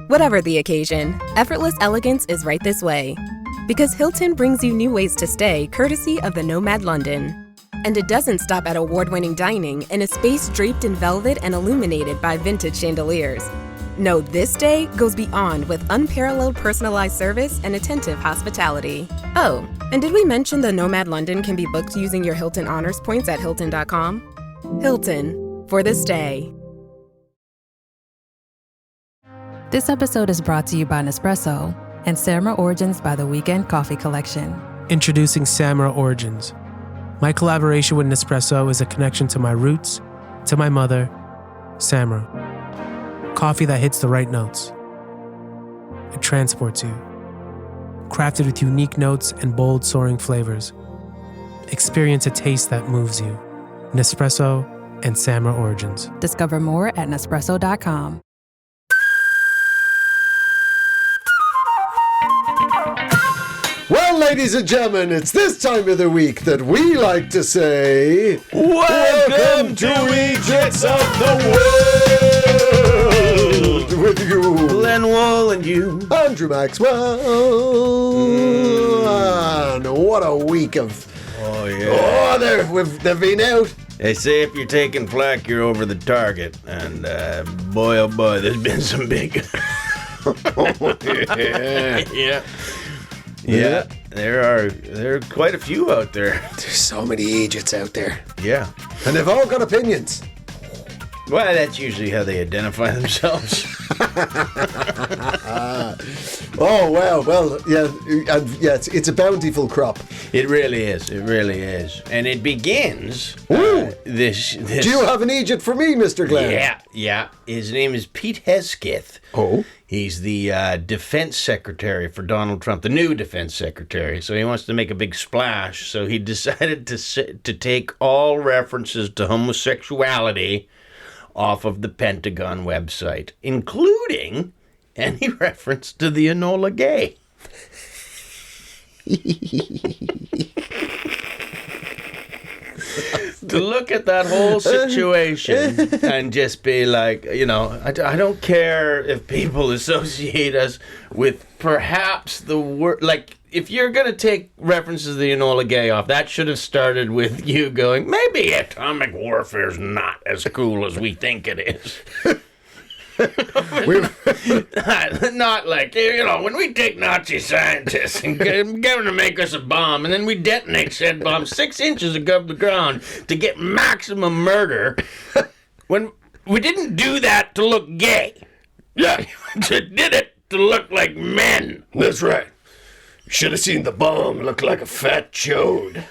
Whatever the occasion, effortless elegance is right this way. Because Hilton brings you new ways to stay courtesy of the Nomad London. And it doesn't stop at award-winning dining in a space draped in velvet and illuminated by vintage chandeliers. No, this day goes beyond with unparalleled personalized service and attentive hospitality. Oh, and did we mention the Nomad London can be booked using your Hilton Honors points at Hilton.com? Hilton, for the stay. This episode is brought to you by Nespresso and Samra Origins by the Weekend Coffee Collection. Introducing Samra Origins. My collaboration with Nespresso is a connection to my roots, to my mother, Samra. Coffee that hits the right notes. It transports you. Crafted with unique notes and bold, soaring flavors. Experience a taste that moves you. Nespresso and Samra Origins. Discover more at Nespresso.com. Well, ladies and gentlemen, it's this time of the week that we like to say, Welcome to Eejits of the World! With you, Glenn Wall and you, Andrew Maxwell. And what a week of... Oh, yeah. They've been out. They say if you're taking flack, you're over the target. And boy, oh boy, there's been some big... Yeah. Yeah, there are quite a few out there. There's so many Eejits out there. Yeah. And they've all got opinions. Well, that's usually how they identify themselves. Oh, well, yeah, and yeah, it's a bountiful crop. It really is. And it begins this... Do you have an Eejit for me, Mr. Glenn? Yeah. His name is Pete Hesketh. Oh. He's the defense secretary for Donald Trump, the new defense secretary. So he wants to make a big splash. So he decided to take all references to homosexuality off of the Pentagon website, including any reference to the Enola Gay. To look at that whole situation and just be like, I don't care if people associate us with perhaps the word, like, if you're going to take references to the Enola Gay off, that should have started with you going, maybe atomic warfare's not as cool as we think it is. Not like, when we take Nazi scientists and get them to make us a bomb, and then we detonate said bomb 6 inches above the ground to get maximum murder, when we didn't do that to look gay. Yeah, we did it to look like men. That's right. You should have seen the bomb look like a fat chode.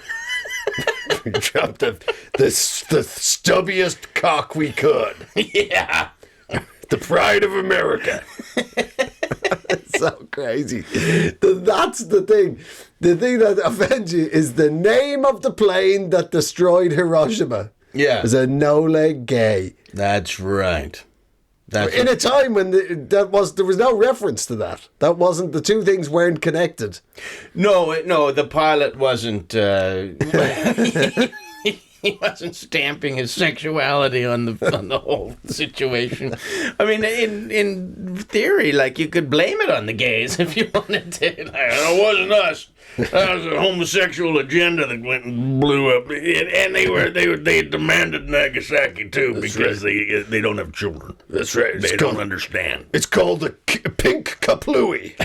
We dropped the stubbiest cock we could. Yeah. The pride of America. It's so crazy. That's the thing. The thing that offends you is the name of the plane that destroyed Hiroshima. Yeah. It was Enola Gay. That's right. In a time when there was no reference to that. That wasn't, the two things weren't connected. No, the pilot wasn't... He wasn't stamping his sexuality on the whole situation. I mean, in theory, like, you could blame it on the gays if you wanted to. Like, it wasn't us. That was a homosexual agenda that went and blew up, and they demanded Nagasaki too. That's because right. they don't have children. That's right. They don't understand. It's called the pink kaplooey.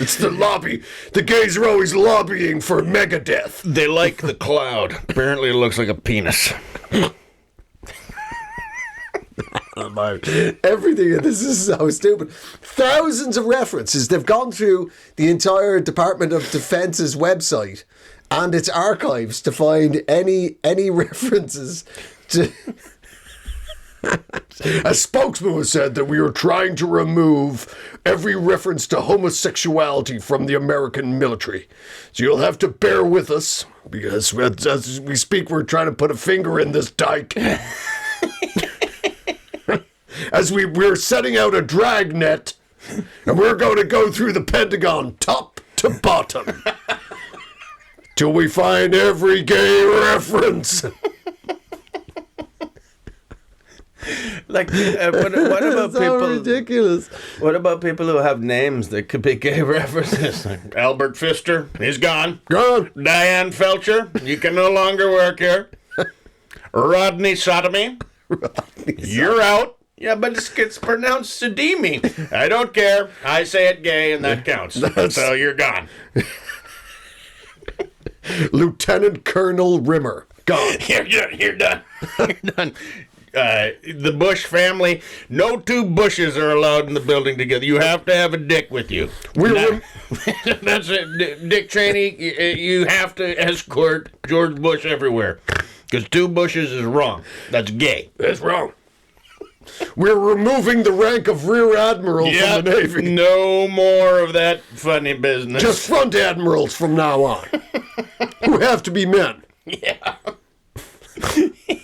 It's the lobby. The gays are always lobbying for Megadeth. They like the cloud. Apparently it looks like a penis. Everything in this is so stupid. Thousands of references. They've gone through the entire Department of Defense's website and its archives to find any references to... A spokesman has said that we are trying to remove every reference to homosexuality from the American military. So you'll have to bear with us, because as we speak, we're trying to put a finger in this dike. As we're setting out a drag net, and we're going to go through the Pentagon top to bottom till we find every gay reference. Like, what about so people? ridiculous. What about people who have names that could be gay references? Like Albert Pfister, he's gone. Gone. Diane Felcher, you can no longer work here. Rodney Sodomy, you're out. Yeah, but it's pronounced Sodomy. I don't care. I say it gay, and that counts. So you're gone. Lieutenant Colonel Rimmer. Gone. You're done. You're done. The Bush family, no two Bushes are allowed in the building together. You have to have a dick with you. That's it. Dick Cheney, you have to escort George Bush everywhere. Because two Bushes is wrong. That's gay. That's wrong. We're removing the rank of Rear Admiral from the Navy. No more of that funny business. Just front admirals from now on. Who have to be men. Yeah.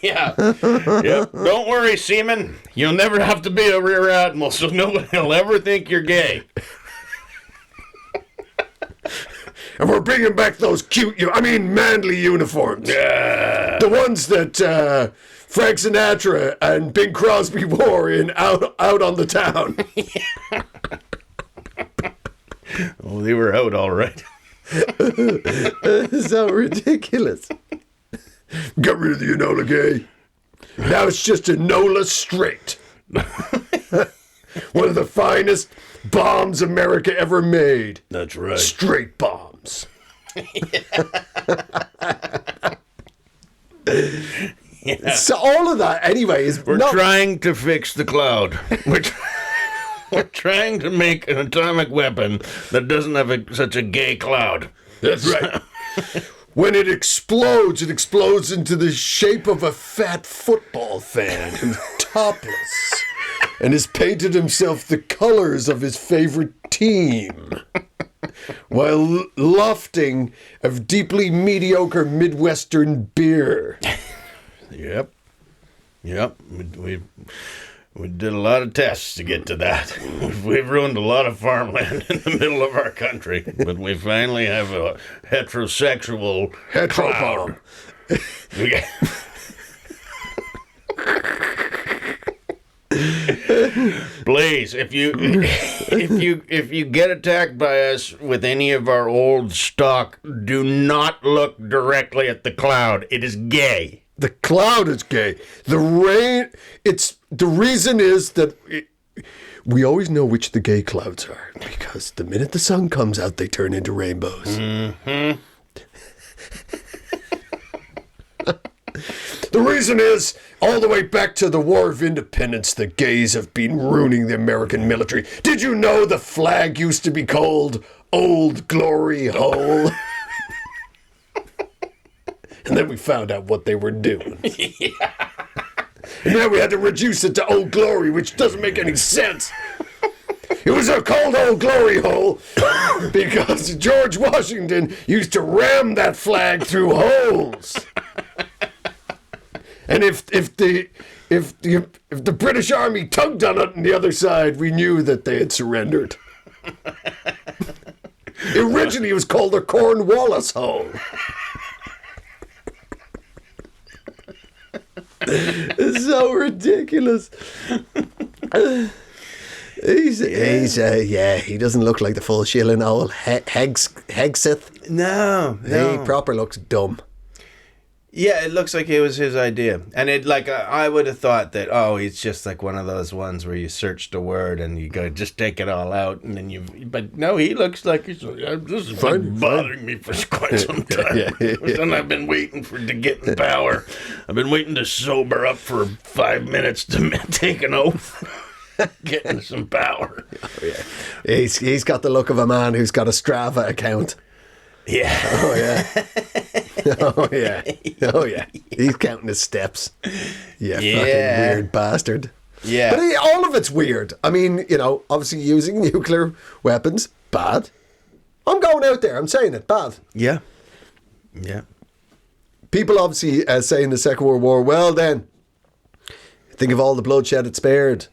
Yeah. Yep. Don't worry, Seaman. You'll never have to be a Rear Admiral, so nobody will ever think you're gay. And we're bringing back those manly uniforms. Yeah. The ones that Frank Sinatra and Bing Crosby wore in Out on the Town. Oh, they were out all right. So ridiculous. Get rid of the Enola Gay. Now it's just Enola Straight. One of the finest bombs America ever made. That's right. Straight bombs. Yeah. So all of that, anyway, is We're trying to fix the cloud. We're trying to make an atomic weapon that doesn't have such a gay cloud. That's right. When it explodes into the shape of a fat football fan who's topless and has painted himself the colors of his favorite team while lofting of deeply mediocre Midwestern beer. Yep. We did a lot of tests to get to that. We've ruined a lot of farmland in the middle of our country, but we finally have a heterosexual cloud. We got... Please, if you get attacked by us with any of our old stock, do not look directly at the cloud. It is gay. The cloud is gay. The reason is that we always know which the gay clouds are, because the minute the sun comes out, they turn into rainbows. Mm-hmm. The reason is, all the way back to the War of Independence, the gays have been ruining the American military. Did you know the flag used to be called Old Glory Hole? And then we found out what they were doing. Yeah. And now we had to reduce it to Old Glory, which doesn't make any sense. It was called Old Glory Hole because George Washington used to ram that flag through holes. And if the British Army tugged on it on the other side, we knew that they had surrendered. Originally, it was called the Cornwallis Hole. It's so ridiculous. He doesn't look like the full shilling old Hegseth. No. He proper looks dumb. Yeah, it looks like it was his idea. And I would have thought that, he's just like one of those ones where you search the word and you go, just take it all out. And then but no, he looks like this has been bothering me for quite some time. And I've been waiting to get in power. I've been waiting to sober up for 5 minutes to take an oath. Getting some power. Oh, yeah. He's got the look of a man who's got a Strava account. Yeah. Oh, yeah. Oh, yeah. Oh, yeah. He's counting his steps. Yeah, fucking weird bastard. Yeah. But all of it's weird. I mean, obviously using nuclear weapons, bad. I'm going out there. I'm saying it, bad. Yeah. Yeah. People obviously say in the Second World War, well then, think of all the bloodshed it spared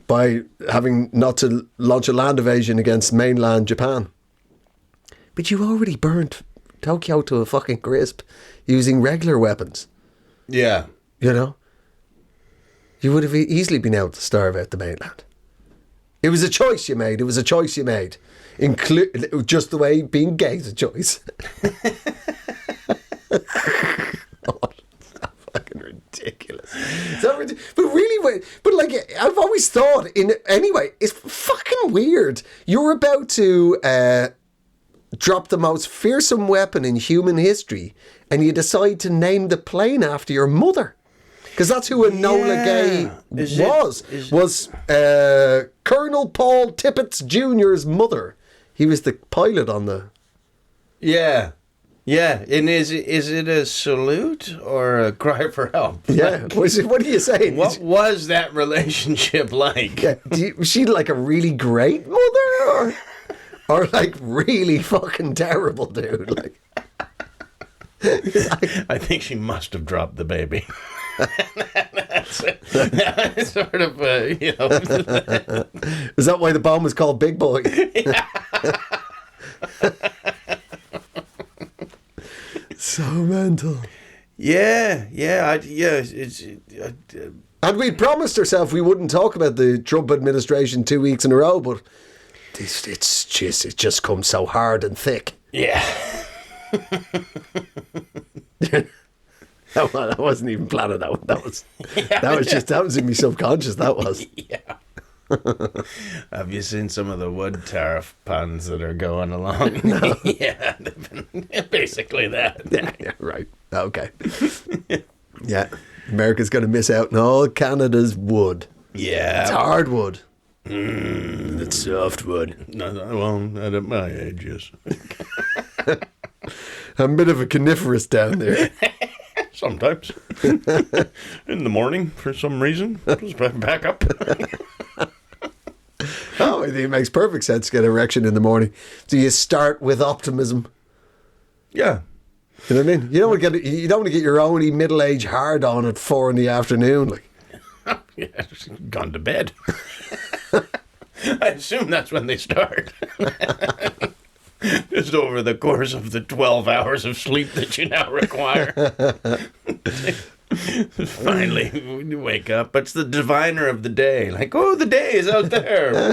by having not to launch a land invasion against mainland Japan. But you already burnt Tokyo to a fucking crisp using regular weapons. Yeah. You You would have easily been able to starve out the mainland. It was a choice you made. Just the way being gay is a choice. Oh, it's so fucking ridiculous. But really, I've always thought, anyway, it's fucking weird. You're about to drop the most fearsome weapon in human history, and you decide to name the plane after your mother. Because that's who Enola Gay was Colonel Paul Tippett Jr.'s mother. He was the pilot on the... Yeah. Yeah, and is it a salute or a cry for help? Yeah, what are you saying? What was that relationship like? Yeah, was she like a really great mother, or like really fucking terrible, dude? Like, I think she must have dropped the baby. That's sort of, Is that why the bomb was called Big Boy? Yeah. So mental. Yeah. And we'd promised ourselves we wouldn't talk about the Trump administration 2 weeks in a row, but it just comes so hard and thick. Yeah. That wasn't even planned out. That was in my subconscious. That was. Yeah. Have you seen some of the wood tariff puns that are going along? No. Yeah, they've been basically that. Yeah, right. Okay. Yeah, America's going to miss out on all Canada's wood. Yeah. It's hardwood. It's softwood. No, well, not at my age, yes. I'm a bit of a coniferous down there. Sometimes. In the morning, for some reason. Just back up. Oh, I think it makes perfect sense to get an erection in the morning. So you start with optimism. Yeah. You know what I mean? You don't want to get your own middle-aged hard on at 4 p.m. Like. Yeah, gone to bed. I assume that's when they start. Just over the course of the 12 hours of sleep that you now require. Finally, you wake up. It's the diviner of the day. Like, oh, the day is out there.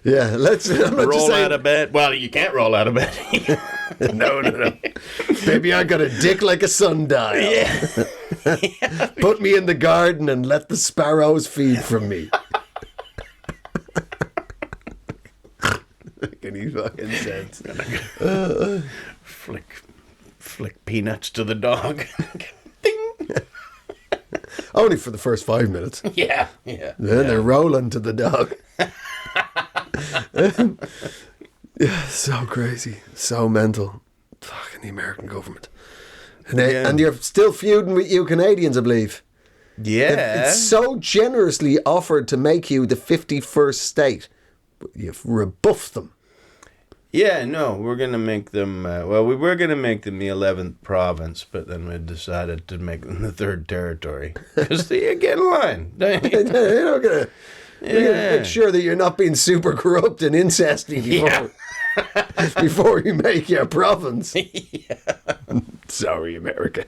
Yeah, I'm not roll out of bed. Well, you can't roll out of bed. No. Baby, I got a dick like a sundial. Yeah. Put me in the garden and let the sparrows feed from me. Any fucking sense. Flick peanuts to the dog. Ding. Only for the first 5 minutes. Yeah. Then they're rolling to the dog. Yeah, so crazy. So mental. Fucking the American government. And you're still feuding with you Canadians, I believe. Yeah. It's so generously offered to make you the 51st state. You've rebuffed them. Yeah, no, we're going to make them, we were going to make them the 11th province, but then we decided to make them the 3rd territory. Because they get in line. You're not going to make sure that you're not being super corrupt and incesty before you make your province. Yeah. Sorry, America.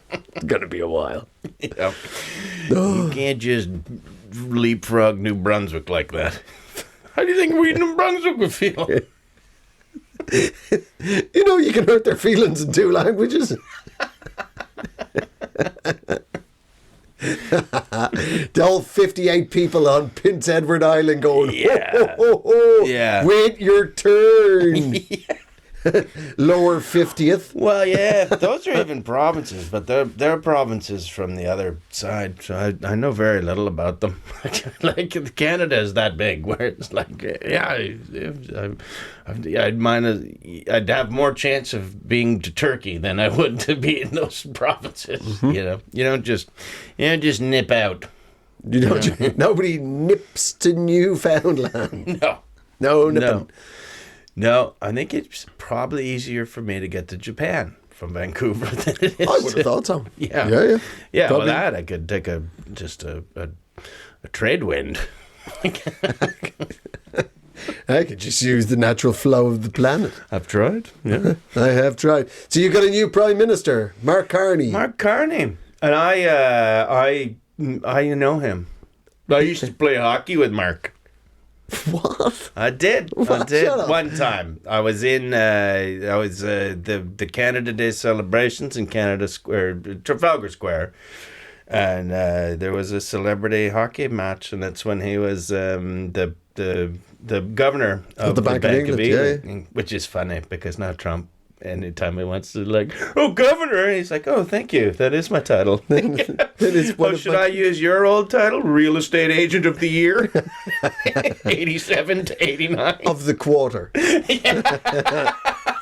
It's going to be a while. Yeah. You can't just leapfrog New Brunswick like that. How do you think we in New Brunswick would feel? You know you can hurt their feelings in 2 languages. The whole 58 people on Prince Edward Island going, Yeah. Wait your turn. Lower 50th. Well, yeah, those are even provinces, but they're provinces from the other side, so I know very little about them. Like Canada is that big, where it's like, I'd have more chance of being to Turkey than I would to be in those provinces. Mm-hmm. You don't just nip out. Nobody nips to Newfoundland. No nipping. No, I think it's probably easier for me to get to Japan from Vancouver than it is. I would have thought so. Yeah. Yeah, probably. well, that I could take a trade wind. I could just use the natural flow of the planet. I've tried. Yeah. I have tried. So you got a new Prime Minister, Mark Carney. Mark Carney. And I know him. I used to play hockey with Mark. What? I did. What? Shut up. One time. I was in the Canada Day celebrations in Canada Square, Trafalgar Square, and there was a celebrity hockey match, and that's when he was the governor of the Bank of England, yeah. Which is funny because now Trump, anytime he wants to, like, oh, governor, he's like, oh, thank you, that is my title. It is one of should my- I use your old title, real estate agent of the year, 87 to 89 Of the quarter.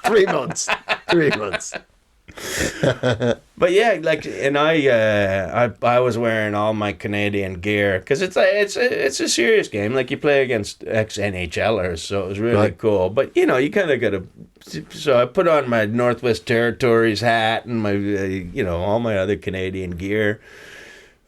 3 months. 3 months. But yeah, like, and I was wearing all my Canadian gear because it's a serious game. Like, you play against ex-NHLers, so it was really Right. cool. But you know, you kind of got to. So I put on my Northwest Territories hat and my all my other Canadian gear,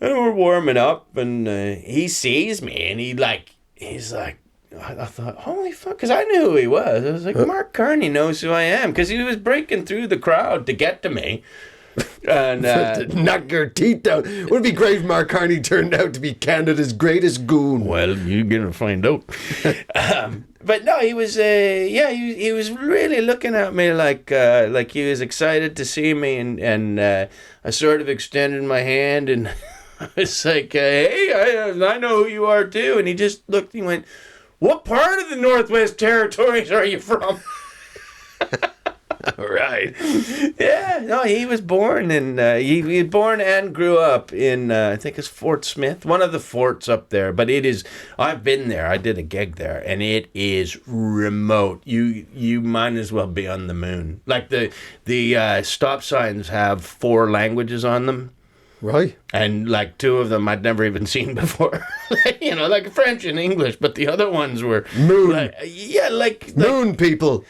and we're warming up, and he sees me, and he's like. I thought, holy fuck, because I knew who he was. I was like, Mark Carney knows who I am, because he was breaking through the crowd to get to me. And To knock your teeth down. Would it be great if Mark Carney turned out to be Canada's greatest goon? well, you're gonna find out. But no, he was he was really looking at me like he was excited to see me, and I sort of extended my hand, and I was like, hey, I know who you are too. And he just looked, he went, what part of the Northwest Territories are you from? Right. Yeah, no, he was born in, he was born and grew up in, I think it's Fort Smith, one of the forts up there. But it is, I've been there, I did a gig there, and it is remote. You might as well be on the moon. Like, the stop signs have 4 languages on them. Right. And like 2 of them I'd never even seen before. Like French and English, but the other ones were Moon. like Moon people.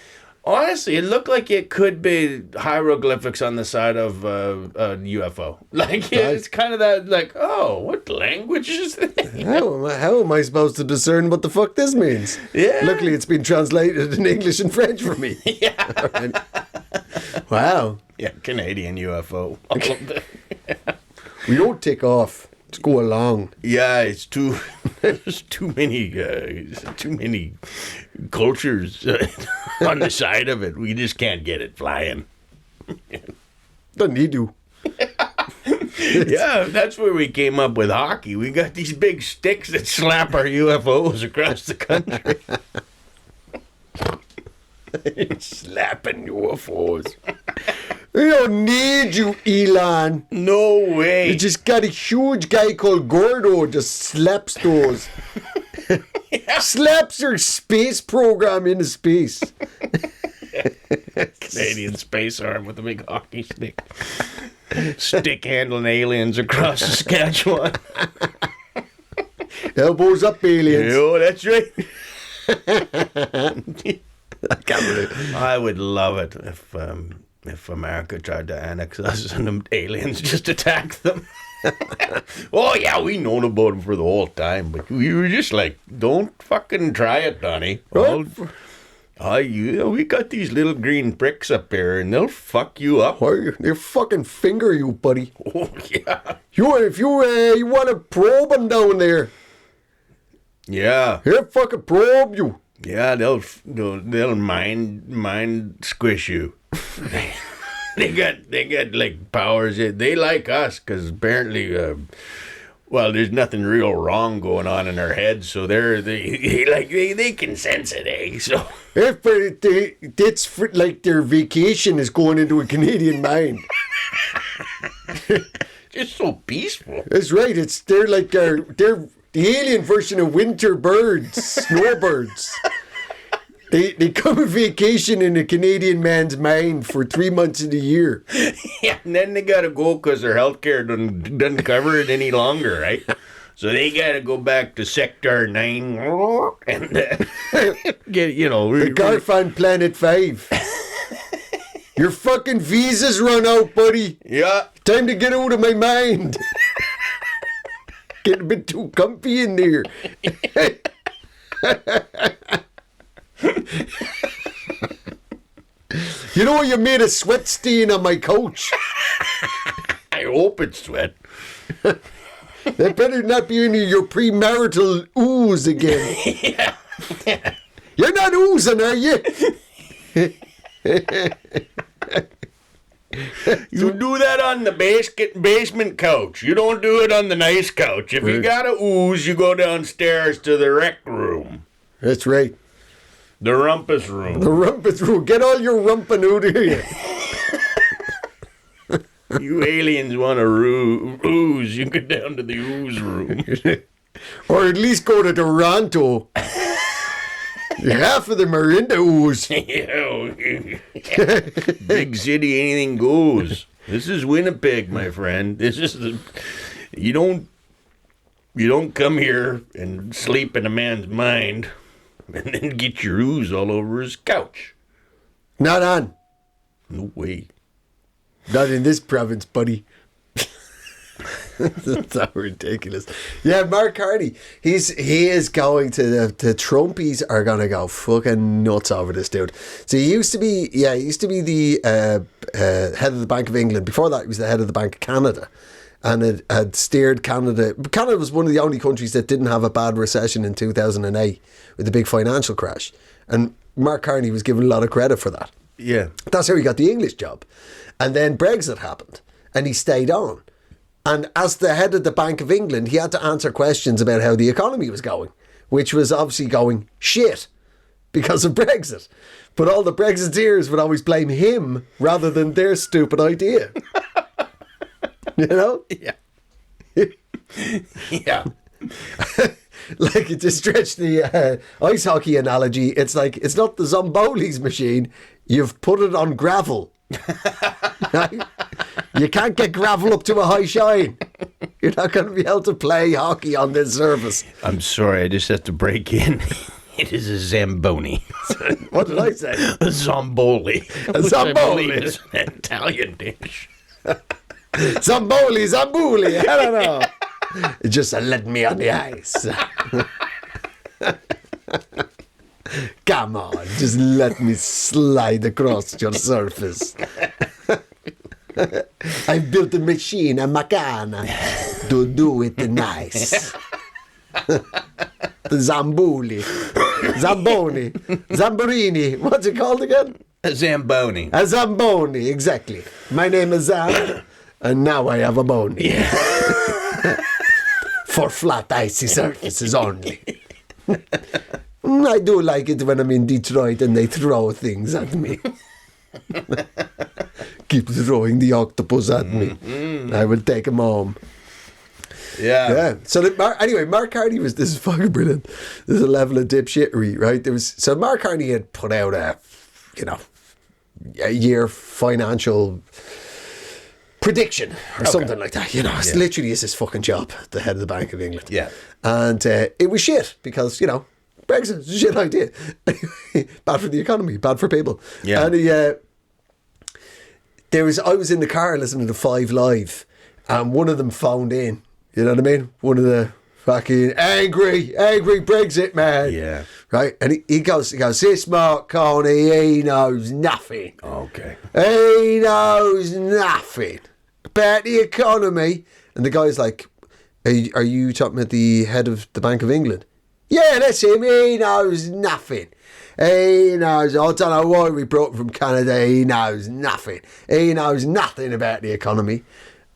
honestly, it looked like it could be hieroglyphics on the side of a UFO. Like, it's kind of that, like, oh, what language is this? How am I supposed to discern what the fuck this means? Yeah. Luckily, it's been translated in English and French for me. Yeah. Right. Wow. Yeah, Canadian UFO. All of it. We don't take off. Just go along. Yeah, it's there's too many cultures on the side of it. We just can't get it flying. Doesn't need to. Yeah, that's where we came up with hockey. We got these big sticks that slap our UFOs across the country. Slapping UFOs. We don't need you, Elon. No way. You just got a huge guy called Gordo just slaps those. Slaps your space program into space. Canadian space arm with a big hockey stick. Stick handling aliens across Saskatchewan. Elbows up, aliens. Oh, that's right. I can't believe. I would love it if America tried to annex us and them aliens just attacked them. Oh yeah, we known about them for the whole time, but we were just like, don't fucking try it, Donnie. We got these little green bricks up here, and they'll fuck you up. They'll fucking finger you, buddy. Oh yeah, If you want to probe them down there, yeah, he'll fucking probe you. yeah. They'll mind squish you. They got like powers. They like us because apparently, there's nothing real wrong going on in their heads, so they can sense it, eh? So That's like their vacation is going into a Canadian mine. just so peaceful. That's right. They're like they're the alien version of winter birds, snowbirds. They come on vacation in a Canadian man's mind for 3 months of the year. Yeah, and then they gotta go because their healthcare doesn't cover it any longer, right? So they gotta go back to Sector 9 and get The Garfan Planet 5. Your fucking visa's run out, buddy. Yeah. Time to get out of my mind. Getting a bit too comfy in there. You know you made a sweat stain on my couch. I hope it's sweat. That better not be any of your premarital ooze again. Yeah. You're not oozing, are you? You do that on the basement couch. You don't do it on the nice couch. If you got to ooze, you go downstairs to the rec room. That's right. The rumpus room. The rumpus room. Get all your rumping out of here. You aliens want to ooze, you go down to the ooze room. Or at least go to Toronto. Half of them are into ooze. Big city, anything goes. This is Winnipeg, my friend. This is you don't come here and sleep in a man's mind and then get your ooze all over his couch. Not on. No way. Not in this province, buddy. That's so ridiculous. Yeah, Mark Carney. He is going to the Trumpies are gonna go fucking nuts over this dude. So he used to be the head of the Bank of England. Before that, he was the head of the Bank of Canada, and it had steered Canada. Canada was one of the only countries that didn't have a bad recession in 2008 with the big financial crash, and Mark Carney was given a lot of credit for that. Yeah. That's how he got the English job. And then Brexit happened and he stayed on. And as the head of the Bank of England, he had to answer questions about how the economy was going, which was obviously going shit because of Brexit. But all the Brexiteers would always blame him rather than their stupid idea. You know? Yeah. Yeah. Like, to stretch the ice hockey analogy, it's like, it's not the Zombolis machine. You've put it on gravel. Right? You can't get gravel up to a high shine. You're not going to be able to play hockey on this surface. I'm sorry, I just have to break in. It is a Zamboni. What did I say? A Zomboli. A Zomboli. Which I believe is an Italian dish. Zamboli. I don't know. Just let me on the ice. Come on, just let me slide across your surface. I built a machine, a macana, to do it nice. The Zamboni, Zamborini, what's it called again? A Zamboni. A Zamboni, exactly. My name is Zam, and now I have a bone. Yeah. For flat, icy surfaces only. I do like it when I'm in Detroit and they throw things at me. Keep throwing the octopus at me. I will take him home. Yeah. So anyway, Mark Carney this is fucking brilliant. There's a level of dipshittery, right? So Mark Carney had put out a year financial prediction or something like that. It's literally is his fucking job, the head of the Bank of England. Yeah. And it was shit because, Brexit is a shit idea. Bad for the economy, bad for people. Yeah. And I was in the car listening to 5 Live and one of them phoned in. You know what I mean? One of the fucking angry Brexit man. Yeah. Right? And he goes, this Mark Carney, he knows nothing. Okay. He knows nothing about the economy. And the guy's like, are you talking about the head of the Bank of England? Yeah, that's him. He knows nothing. He knows. I don't know why we brought him from Canada. He knows nothing. He knows nothing about the economy.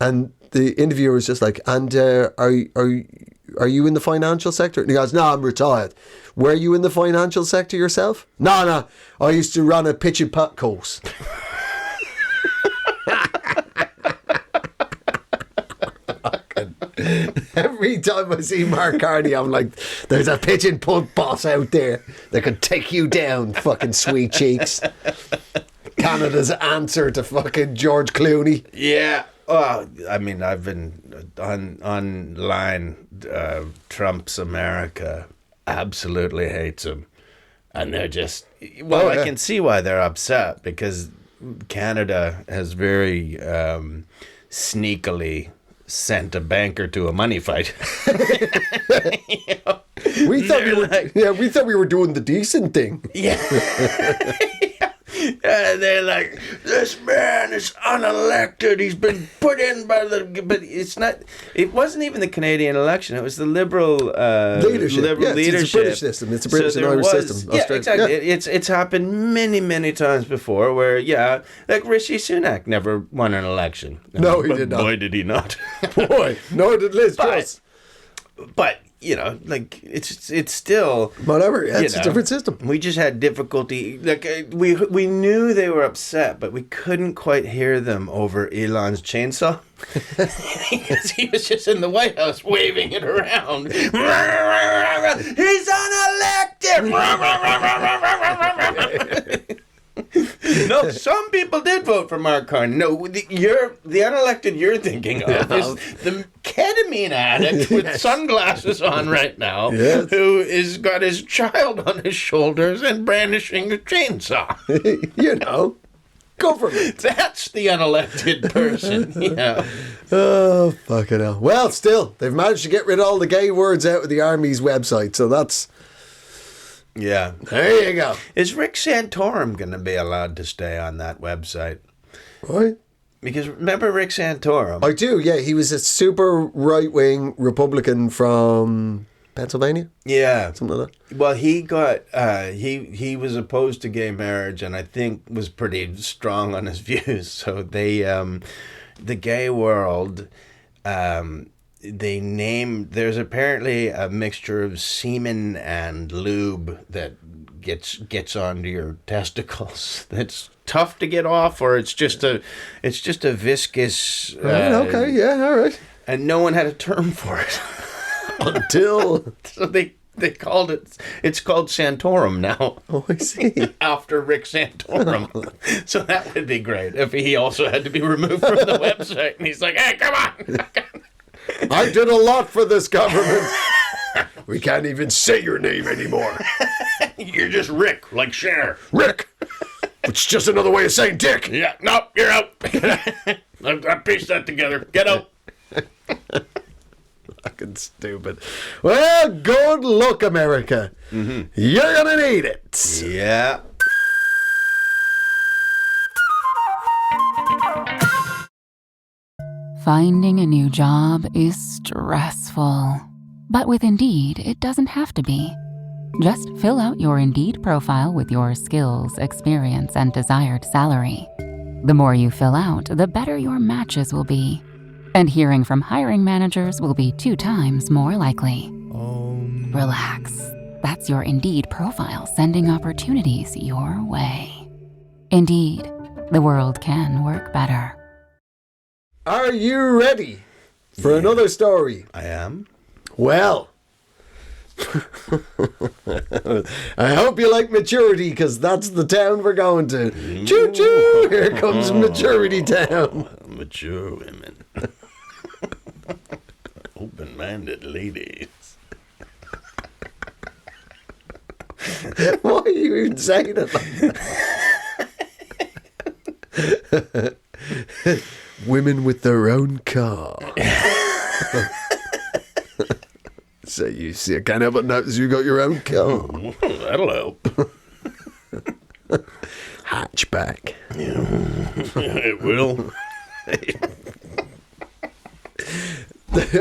And the interviewer was just like, and are you in the financial sector? And he goes, no, I'm retired. Were you in the financial sector yourself? No. I used to run a pitch and putt course. Every time I see Mark Carney, I'm like, there's a pitch and putt boss out there that could take you down, fucking sweet cheeks. Canada's answer to fucking George Clooney. Yeah. Oh, I mean, I've been online. Trump's America absolutely hates him. And they're just, I can see why they're upset because Canada has very sneakily sent a banker to a money fight. We thought we They're were, like- we thought we were doing the decent thing. Yeah. They're like, this man is unelected. He's been put in by the. But it's not. It wasn't even the Canadian election. It was the Liberal Leadership. Liberal Yeah, leadership. it's a British system. It's a British and there Irish system. Yeah, Australia. exactly. Yeah. It's happened many times before. Where like Rishi Sunak never won an election. No, he But did not. Boy, did he not. Boy, nor did Liz Truss. But like it's still Whatever, yeah, it's a know, different system. We just had difficulty. Like we knew they were upset, but we couldn't quite hear them over Elon's chainsaw. Because he was just in the White House waving it around. He's unelected. No, some people did vote for Mark Carney. No, the unelected you're thinking of is the ketamine addict with sunglasses on right now, Yes. who is got his child on his shoulders and brandishing a chainsaw. Government. That's the unelected person. Yeah. Oh, fucking hell. Well, still, they've managed to get rid of all the gay words out of the Army's website, so that's... Yeah. There you go. Is Rick Santorum going to be allowed to stay on that website? Right? Because remember Rick Santorum? I do, yeah. He was a super right-wing Republican from Pennsylvania, Yeah. something like that. Well, he got he was opposed to gay marriage, and I think was pretty strong on his views. So they, the gay world, they named. There's apparently a mixture of semen and lube that gets onto your testicles. That's tough to get off, or it's just a viscous. Right, okay, yeah, all right. And no one had a term for it. Until... So they called it's called Santorum now. Oh, I see. After Rick Santorum. So that would be great if he also had to be removed from the website and he's like, hey, come on. I did a lot for this government. We can't even say your name anymore. You're just Rick, like Cher. Rick! Which is just another way of saying dick. Yeah, nope, you're out. I pieced that together. Get out. Fucking stupid. Well, good luck, America. Mm-hmm. You're gonna need it. Yeah. Finding a new job is stressful. But with Indeed, it doesn't have to be. Just fill out your Indeed profile with your skills, experience, and desired salary. The more you fill out, the better your matches will be. And hearing from hiring managers will be 2 times more likely. Relax. That's your Indeed profile sending opportunities your way. Indeed, the world can work better. Are you ready for another story? I am. Well, I hope you like Maturity, because that's the town we're going to. Choo choo! Here comes Maturity Town. Mature women. Open-minded ladies. Why are you even saying it like that? Women with their own car. So you see, I can't help but notice you got your own car. That'll help. Hatchback. It will.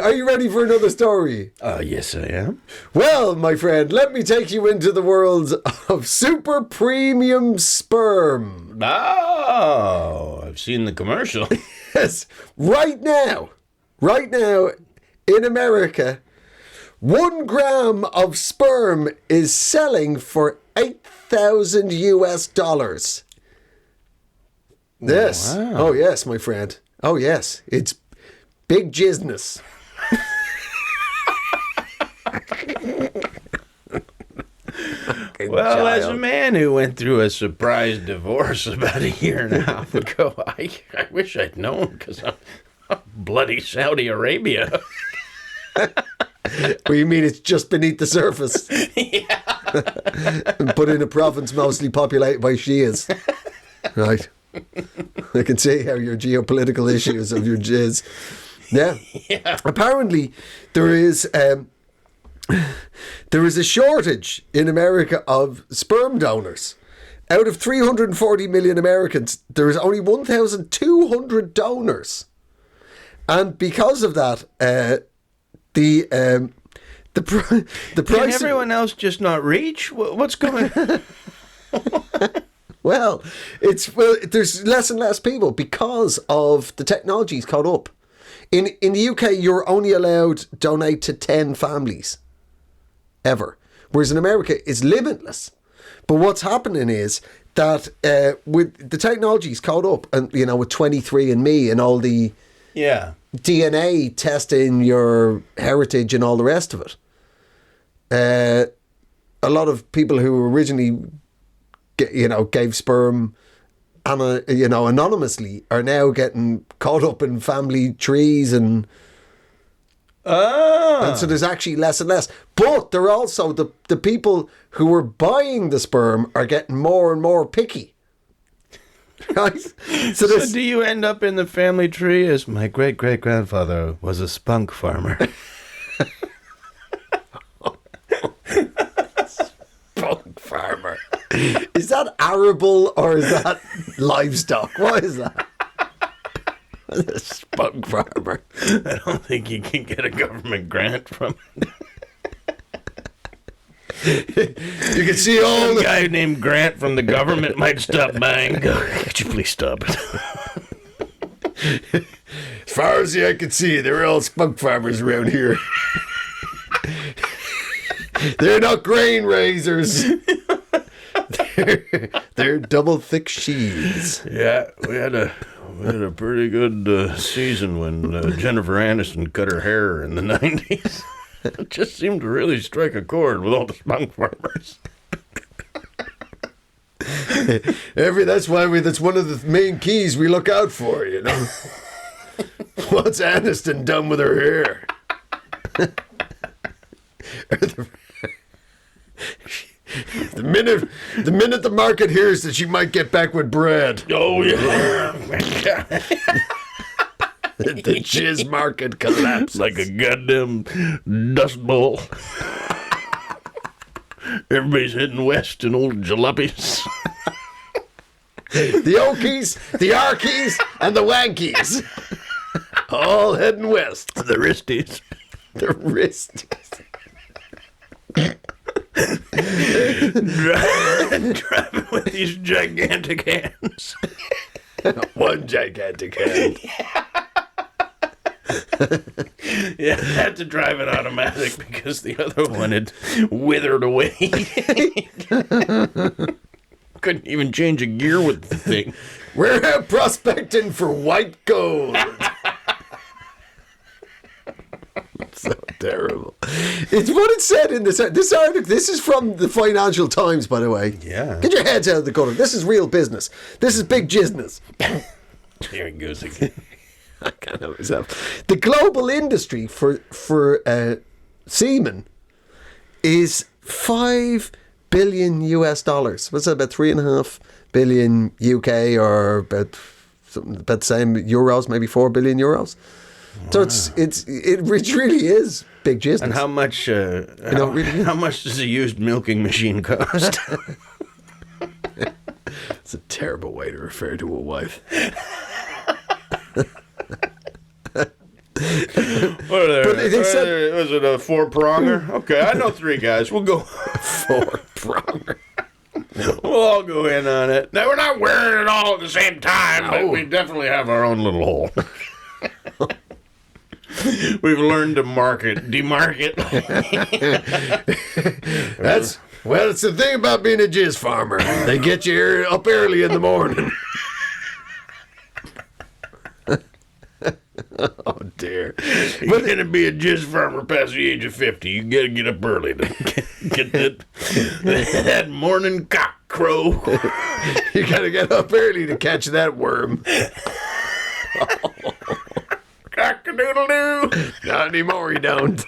Are you ready for another story? Yes, I am. Well, my friend, let me take you into the world of super premium sperm. Oh, I've seen the commercial. Yes, right now in America, 1 gram of sperm is selling for $8,000 US. Yes. Wow. Oh, yes, my friend. Oh, yes. It's big jizness. Well, as a man who went through a surprise divorce about a year and a half ago, I wish I'd known, because I'm bloody Saudi Arabia. What you mean it's just beneath the surface? Yeah. And put in a province mostly populated by Shias. Right. I can see how your geopolitical issues of your jizz. Yeah. Yeah. Apparently, there is a there is a shortage in America of sperm donors. Out of 340 million Americans, there is only 1,200 donors. And because of that, the price... Can everyone else just not reach? What's going on? Well, there's less and less people because of the technology's caught up. In the UK, you're only allowed to donate to 10 families ever, whereas in America, it's limitless. But what's happening is that with the technology's caught up, and with 23andMe and all the DNA testing your heritage and all the rest of it, a lot of people who originally gave sperm anonymously are now getting caught up in family trees and so there's actually less and less. But there are also the people who are buying the sperm are getting more and more picky. Right? So do you end up in the family tree as my great-great-grandfather was a spunk farmer? Spunk farmer. Is that arable or is that livestock? What is that? A spunk farmer. I don't think you can get a government grant from it. You can see all the guy named Grant from the government might stop by and go, could you please stop it? As far as the eye can see, they're all spunk farmers around here. They're not grain raisers. They're double thick sheaves. Yeah, we had a pretty good season when Jennifer Aniston cut her hair in the 90s. It just seemed to really strike a chord with all the spunk farmers. That's one of the main keys we look out for, What's Aniston done with her hair? The minute the market hears that she might get back with Brad. Oh yeah. The jizz market collapses like a goddamn dust bowl. Everybody's heading west in old jalopies. The Okies, the Arkies, and the Wankies. All heading west. The wristies. The wristies. Driving with these gigantic hands. One gigantic hand. Yeah, I had to drive it automatic because the other one had withered away. Couldn't even change a gear with the thing. We're out prospecting for white gold. So terrible. It's what it said in this article. This is from the Financial Times, by the way. Yeah. Get your heads out of the gutter. This is real business. This is big business. Here it goes again. I can't help myself. The global industry for semen is $5 billion US. What's that, about 3.5 billion UK, or about the same euros, maybe 4 billion euros. Wow. So it really is big business. And how much? How much does a used milking machine cost? It's a terrible way to refer to a wife. What are there? Was it a 4-pronger? Okay, I know 3 guys. We'll go 4-pronger. We'll all go in on it. Now, we're not wearing it all at the same time, but we definitely have our own little hole. We've learned to demarket. It's the thing about being a jizz farmer. They get you up early in the morning. Oh dear! You're gonna be a jizz farmer past the age of 50. You gotta get up early to get that morning cock crow. You gotta get up early to catch that worm. Cock-a-doodle-doo. Not anymore, you don't.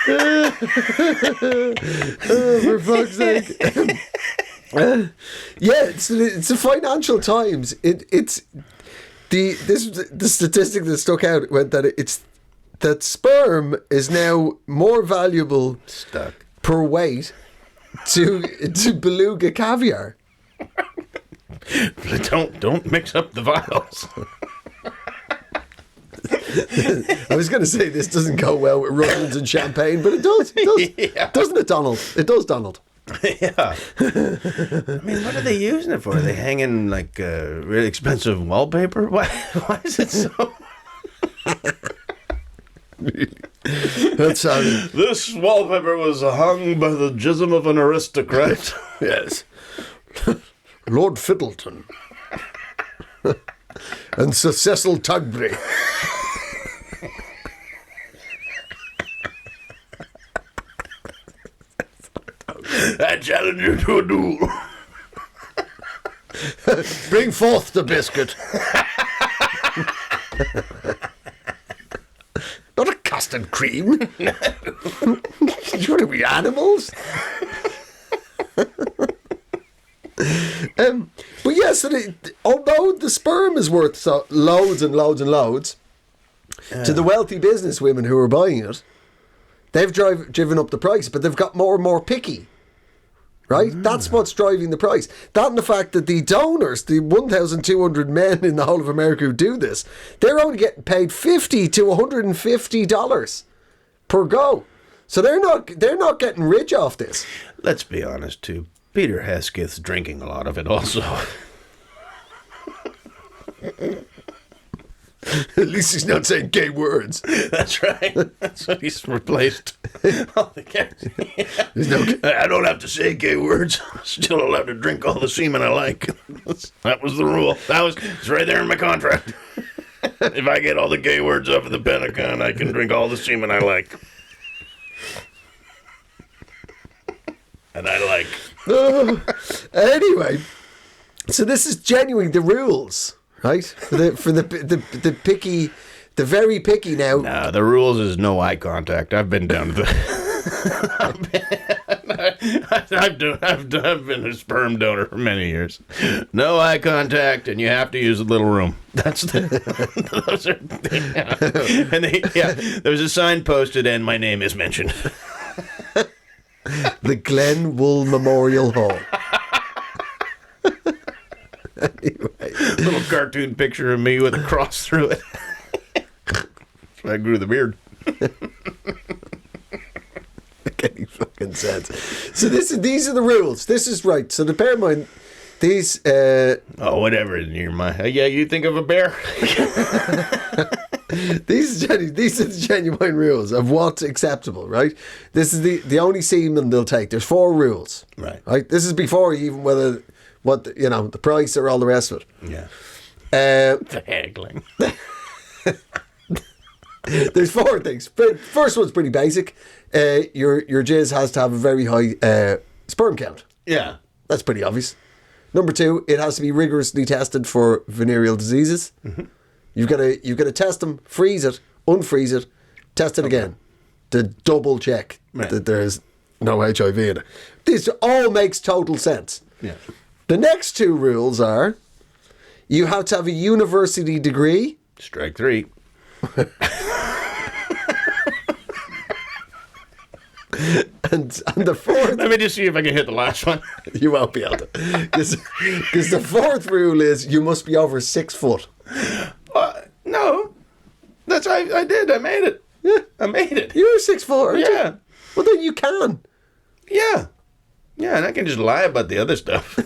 Oh, for fuck's sake. Yeah, it's the Financial Times. It's the statistic that stuck out went that sperm is now more valuable per weight to beluga caviar. Don't mix up the vials. I was going to say this doesn't go well with Russians and champagne, but it does. It does. Yeah. Doesn't it, Donald? It does, Donald. Yeah. I mean, what are they using it for? Are they hanging like really expensive wallpaper? Why is it so? That's This wallpaper was hung by the jism of an aristocrat. yes. Lord Fiddleton. And Sir Cecil Tugbury. I challenge you to a duel. Bring forth the biscuit. Not a custard cream. What are we, animals? But yes, although the sperm is worth loads and loads and loads, to the wealthy business women who are buying it, they've driven up the price, but they've got more and more picky. Right? That's what's driving the price. That and the fact that the donors, the 1,200 men in the whole of America who do this, they're only getting paid $50 to $150 per go. So they're not getting rich off this. Let's be honest, too. Peter Hesketh's drinking a lot of it also. At least he's not saying gay words. That's right. That's what he's replaced. All the Yeah. I don't have to say gay words. I'm still allowed to drink all the semen I like. That was the rule. It's right there in my contract. If I get all the gay words off of the Pentagon, I can drink all the semen I like. And I like. Anyway, so this is genuine the rules. Right? For the picky, the very picky now. No, the rules is no eye contact. I've been down to the... I've been a sperm donor for many years. No eye contact, and you have to use a little room. That's those are... Yeah. And there's a sign posted, and my name is mentioned. The Glen Wool Memorial Hall. Anyway. Little cartoon picture of me with a cross through it. So I grew the beard. Making fucking sense. So these are the rules. This is right. So to bear in mind, these... whatever in your mind. Yeah, you think of a bear? These are the genuine rules of what's acceptable, right? This is the only semen they'll take. There's 4 rules. Right. This is before even whether... the price or all the rest of it. Yeah. The haggling. There's 4 things. First one's pretty basic. Your jizz has to have a very high sperm count. Yeah. That's pretty obvious. Number 2, it has to be rigorously tested for venereal diseases. Mm-hmm. You've got to test them, freeze it, unfreeze it, test it again to double check that there's no HIV in it. This all makes total sense. Yeah. The next 2 rules are you have to have a university degree. Strike 3. And the 4th... Let me just see if I can hit the last one. You won't be able to. Because the 4th rule is you must be over 6 foot. No. I did. I made it. Yeah. I made it. You're 6 foot, aren't you? Yeah. Well, then you can. Yeah. Yeah, and I can just lie about the other stuff.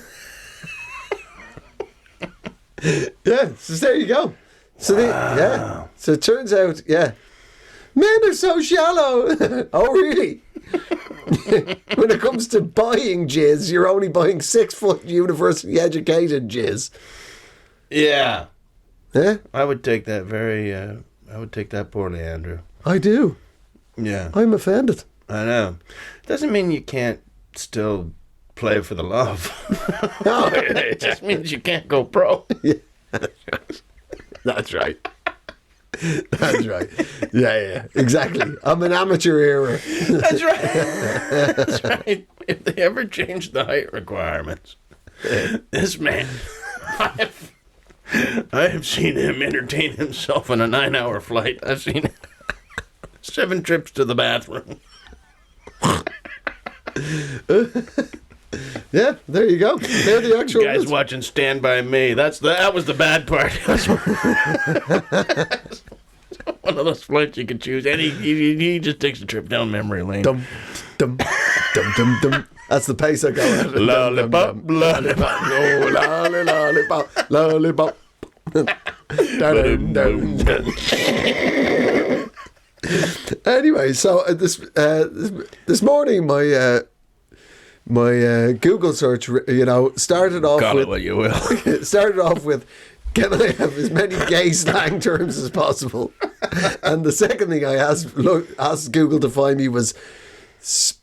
Yeah, so there you go. So so it turns out, men are so shallow. Oh, really? When it comes to buying jizz, you're only buying 6 foot university educated jizz. Yeah. Yeah? I would take that poorly, Andrew. I do. Yeah. I'm offended. I know. Doesn't mean you can't still play for the love. No. It just means you can't go pro. Yeah. That's right. That's right. Yeah, exactly. I'm an amateur era. That's right. That's right. If they ever change the height requirements, this man, I have seen him entertain himself on a 9-hour flight. I've seen 7 trips to the bathroom. Yeah, there you go. They're the actual Guys watching Stand By Me. That was the bad part. One of those flights you could choose, and he just takes a trip down memory lane. Dum, dum, dum, dum, dum. That's the pace I go at. Lollipop, lollipop, oh, lollipop, lollipop. Anyway, so this morning my Google search, started off call with it what you will. started off with, can I have as many gay slang terms as possible? And the second thing I asked Google to find me was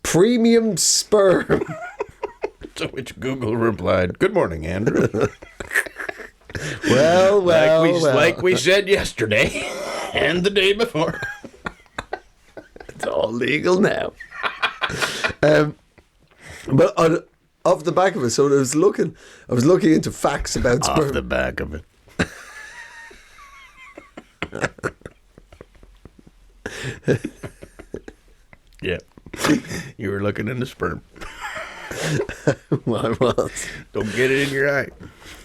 premium sperm. To which Google replied, "Good morning, Andrew." Like we said yesterday and the day before. It's all legal now. But off the back of it, so I was looking into facts about sperm. Off the back of it. Yeah. You were looking into sperm. Well, I was. Don't get it in your eye.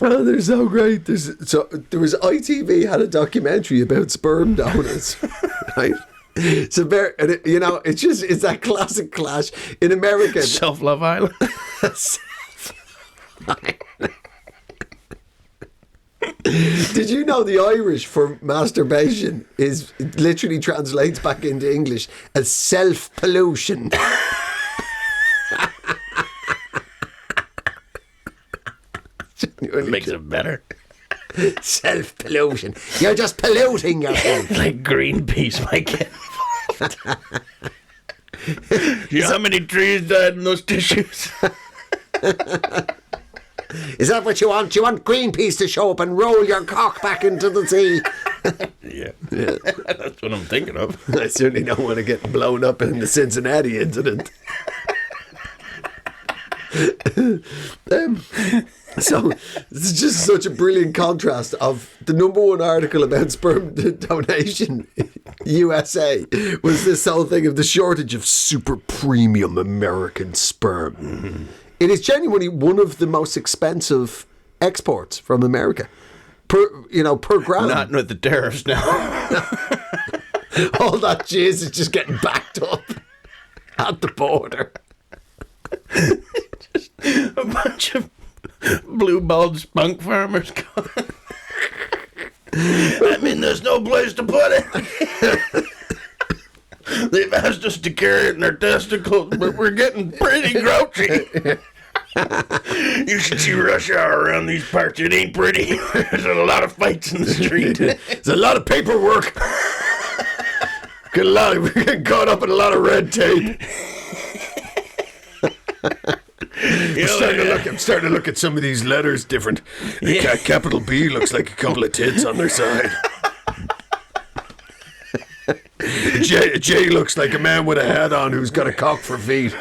Oh, they're so great. There was ITV had a documentary about sperm donors, right? So it's that classic clash in America. Self-Love Island. Did you know the Irish for masturbation literally translates back into English as self-pollution? Makes it better. Self-pollution. You're just polluting yourself. Like Greenpeace might get involved. You know how many trees died in those tissues? Is that what you want? You want Greenpeace to show up and roll your cock back into the sea? Yeah. That's what I'm thinking of. I certainly don't want to get blown up in the Cincinnati incident. So it's just such a brilliant contrast of the #1 article about sperm donation USA was this whole thing of the shortage of super premium American sperm. Mm-hmm. It is genuinely one of the most expensive exports from America per gram. Not with the tariffs now. All that jizz is just getting backed up at the border. Just a bunch of blue-balled spunk farmers coming. I mean, there's no place to put it. They've asked us to carry it in their testicles, but we're getting pretty grouchy. You should see rush hour around these parts. It ain't pretty. There's a lot of fights in the street. There's a lot of paperwork. We're getting caught up in a lot of red tape. I'm starting to look at some of these letters different. Yeah. Capital B looks like a couple of tits on their side. J looks like a man with a hat on who's got a cock for feet.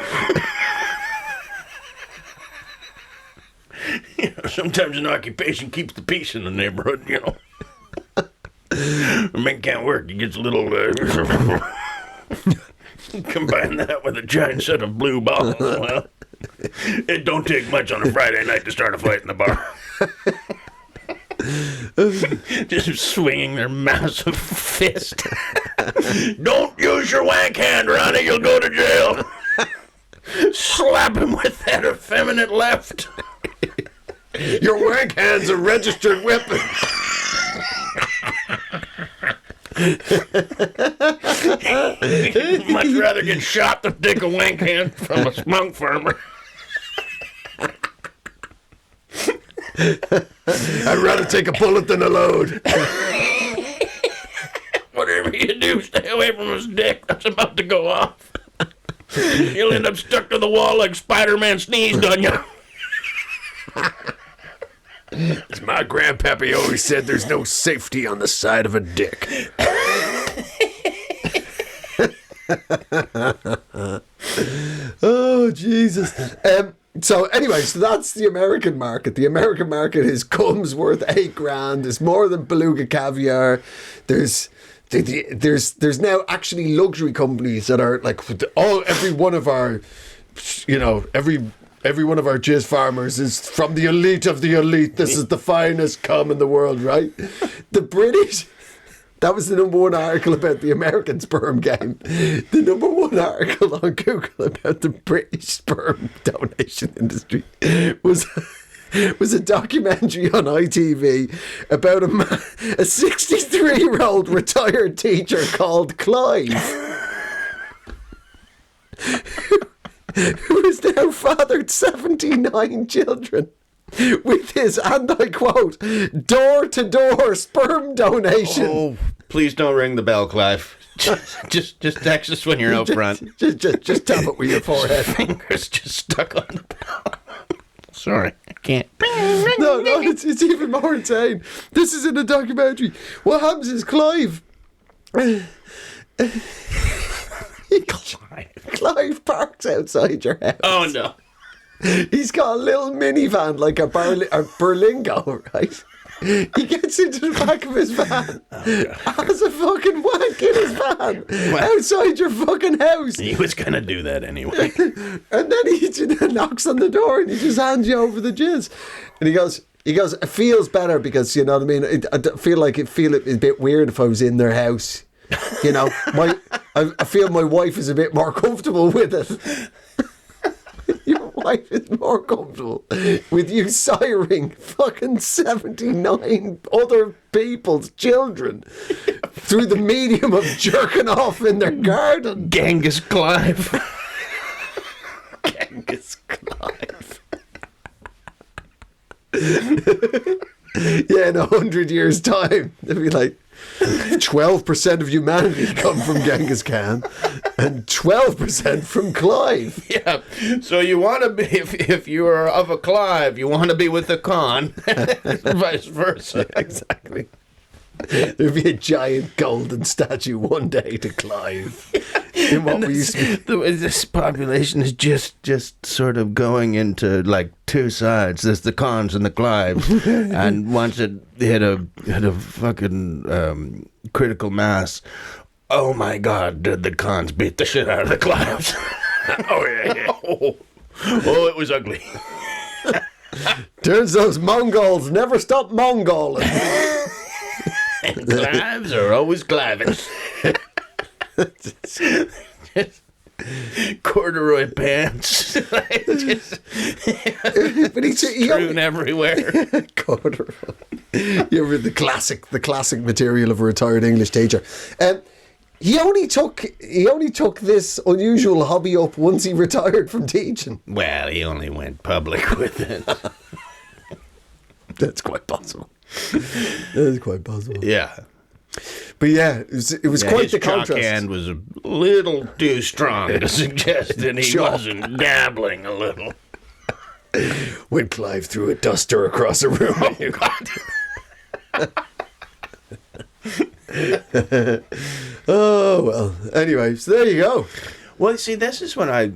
Sometimes an occupation keeps the peace in the neighborhood, A man can't work. He gets a little... combine that with a giant set of blue balls. Well, it don't take much on a Friday night to start a fight in the bar. Just swinging their massive fist. Don't use your wank hand, Ronnie. You'll go to jail. Slap him with that effeminate left. Your wank hand's a registered weapon. Much rather get shot than take a wank hand from a spunk farmer. I'd rather take a bullet than a load. Whatever you do, stay away from his dick. That's about to go off. You'll end up stuck to the wall like Spider-Man sneezed on you. As my grandpappy always said, there's no safety on the side of a dick. Oh, Jesus. So anyway, so that's the American market. The American market is cum's worth $8,000. It's more than beluga caviar. There's now actually luxury companies that are like every one of our, every one of our jizz farmers is from the elite of the elite. This is the finest cum in the world, right? The British. That was the number one article about the American sperm game. The number one article on Google about the British sperm donation industry was a documentary on ITV about a 63-year-old retired teacher called Clive, who has now fathered 79 children. With his, and I quote, door-to-door sperm donation. Oh, please don't ring the bell, Clive. Just text us when you're out front. Just tap it with your forehead. Fingers just stuck on the bell. Sorry, I can't. No, it's even more insane. This is in a documentary. What happens is Clive parks outside your house. Oh, no. He's got a little minivan like a Berlingo, right? He gets into the back of his van, has a fucking wank in his van outside your fucking house. He was going to do that anyway. And then he knocks on the door and he just hands you over the jizz. And he goes, it feels better because, you know what I mean? I feel it a bit weird if I was in their house. You know, I feel my wife is a bit more comfortable with it. Your wife is more comfortable with you siring fucking 79 other people's children through the medium of jerking off in their garden. Genghis Clive. Genghis Clive. Yeah, in 100 years' time, they'll be like, 12% of humanity come from Genghis Khan and 12% from Clive. Yeah. So you want to be, if you are of a Clive, you want to be with a Khan. Vice versa. Exactly. There'd be a giant golden statue one day to Clive. In what we used to be. This population is just sort of going into like two sides. There's the Khans and the Clives, and once it hit a fucking critical mass, oh my God, did the Khans beat the shit out of the Clives? Oh yeah. Oh, it was ugly. Turns those Mongols never stop Mongoling. And Clives are always cliving. Just corduroy pants, but he's strewn everywhere. Corduroy. You ever the classic material of a retired English teacher. He only took this unusual hobby up once he retired from teaching. Well, he only went public with it. That's quite possible. That is quite possible. Yeah. But yeah, it was quite the contrast. His chalk hand was a little too strong to suggest that he wasn't dabbling a little. When Clive threw a duster across a room. Oh, oh well. Anyway, so there you go. Well, see, this is what I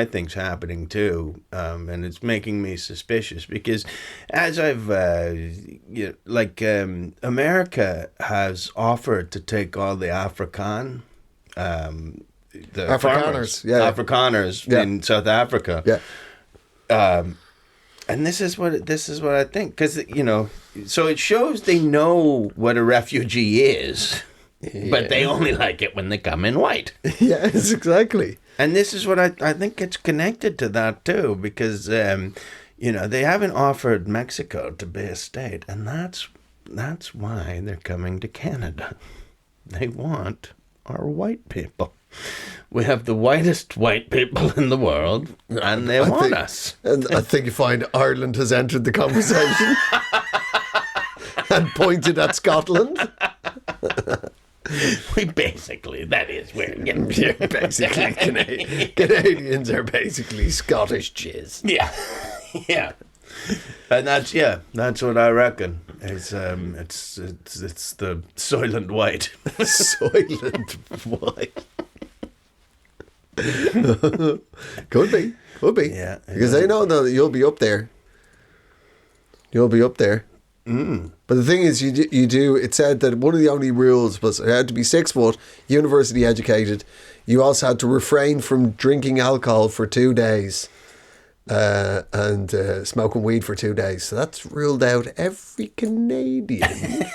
think's happening too, and it's making me suspicious because, as I've America has offered to take all the Afrikaners in South Africa, and this is what I think because so it shows they know what a refugee is. Yeah. But they only like it when they come in white. Yes, exactly. And this is what I think it's connected to that too, because they haven't offered Mexico to be a state, and that's why they're coming to Canada. They want our white people. We have the whitest white people in the world, and they want us. And I think you find Ireland has entered the conversation and pointed at Scotland. We're basically Canadians are basically Scottish jizz. Yeah, yeah, and that's what I reckon. It's the Soylent White. Soylent White. Could be. Could be. Yeah. Because they know that you'll be up there. You'll be up there. But the thing is, you do. It said that one of the only rules was it had to be 6 foot, university educated. You also had to refrain from drinking alcohol for 2 days, and smoking weed for 2 days. So that's ruled out every Canadian.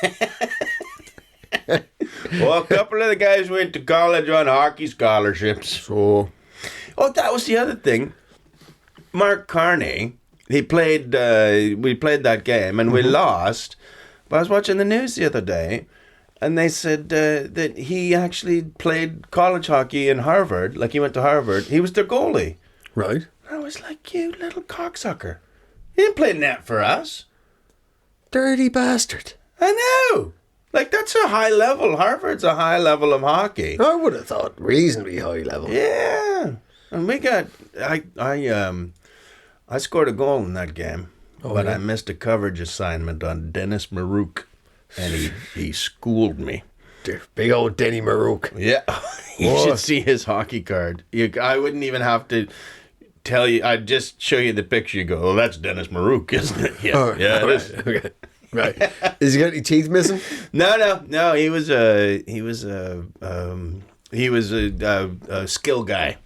Well, a couple of the guys went to college on hockey scholarships. So, That was the other thing. Mark Carney, he played. We played that game and we lost. But I was watching the news the other day, and they said that he actually played college hockey in Harvard. Like, he went to Harvard. He was their goalie. right. I was like, you little cocksucker. He didn't play net for us. Dirty bastard. I know. Like, that's a high level. Harvard's a high level of hockey. I would have thought reasonably high level. Yeah. And we got... I scored a goal in that game. But I missed a coverage assignment on Dennis Marouk. And he schooled me. Big old Denny Marouk. Yeah. You should see his hockey card. I wouldn't even have to tell you. I'd just show you the picture. You go, oh, that's Dennis Marouk, isn't it? Yeah, it is. Okay. Right. Is he got any teeth missing? No. He was a skill guy.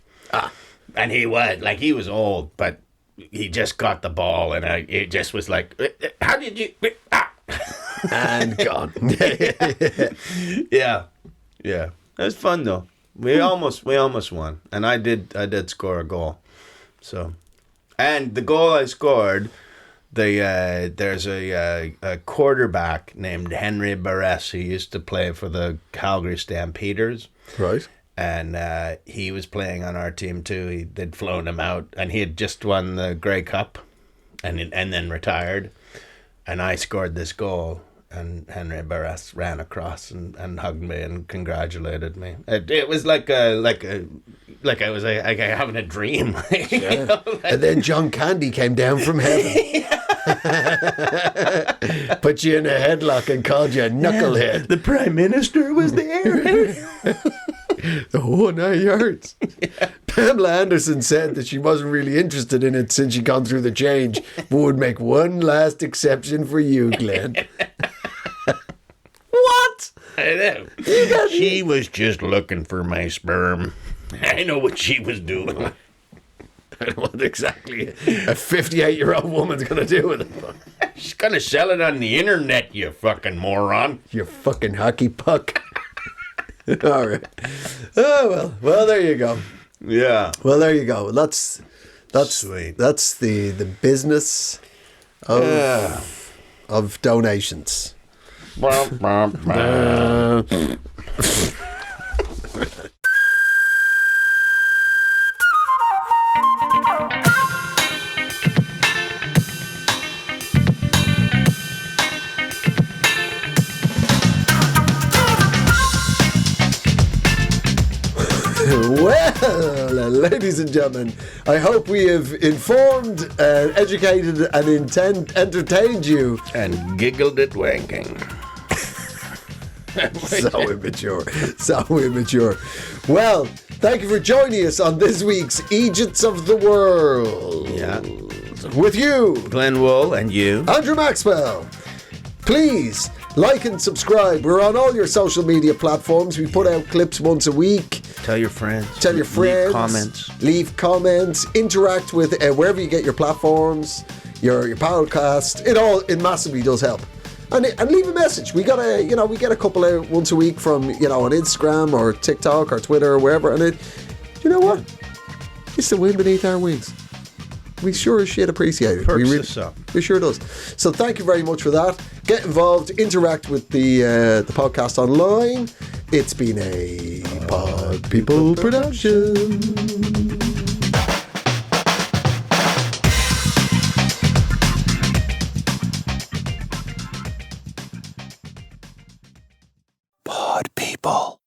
And he was old, but he just got the ball, and it just was like, how did you? And gone. Yeah. It was fun though. We almost won, and I did score a goal. So, and the goal I scored. There's a quarterback named Henry Barres who used to play for the Calgary Stampeders. Right. And he was playing on our team too. They'd flown him out, and he had just won the Grey Cup and then retired. And I scored this goal, and Henry Barres ran across and hugged me and congratulated me. It was like I was having a dream. You know, And then John Candy came down from heaven. Put you in a headlock and called you a knucklehead. The Prime Minister was there. The whole 9 yards. Yeah. Pamela Anderson said that she wasn't really interested in it since she'd gone through the change, but would make one last exception for you, Glenn. What? I know. She was just looking for my sperm. I know what she was doing. I don't know what exactly a 58-year-old woman's going to do with it. She's going to sell it on the internet, you fucking moron. You fucking hockey puck. All right. Oh, well, there you go. Yeah. Well, there you go. That's Sweet. That's the business of donations. Well, ladies and gentlemen, I hope we have informed, educated, and entertained you. And giggled at wanking. So immature. So immature. Well, thank you for joining us on this week's Eejits of the World. Yeah. With you, Glenn Wool and you. Andrew Maxwell. Please like and subscribe. We're on all your social media platforms. We put out clips once a week. Tell your friends. Tell your friends. Leave comments. Interact with wherever you get your platforms, your podcast. It massively does help. And leave a message. We get a couple out once a week from on Instagram or TikTok or Twitter or wherever. And you know what? It's the wind beneath our wings. We sure as shit appreciate it. We sure does. So thank you very much for that. Get involved, interact with the podcast online. It's been a Pod People production. Pod People.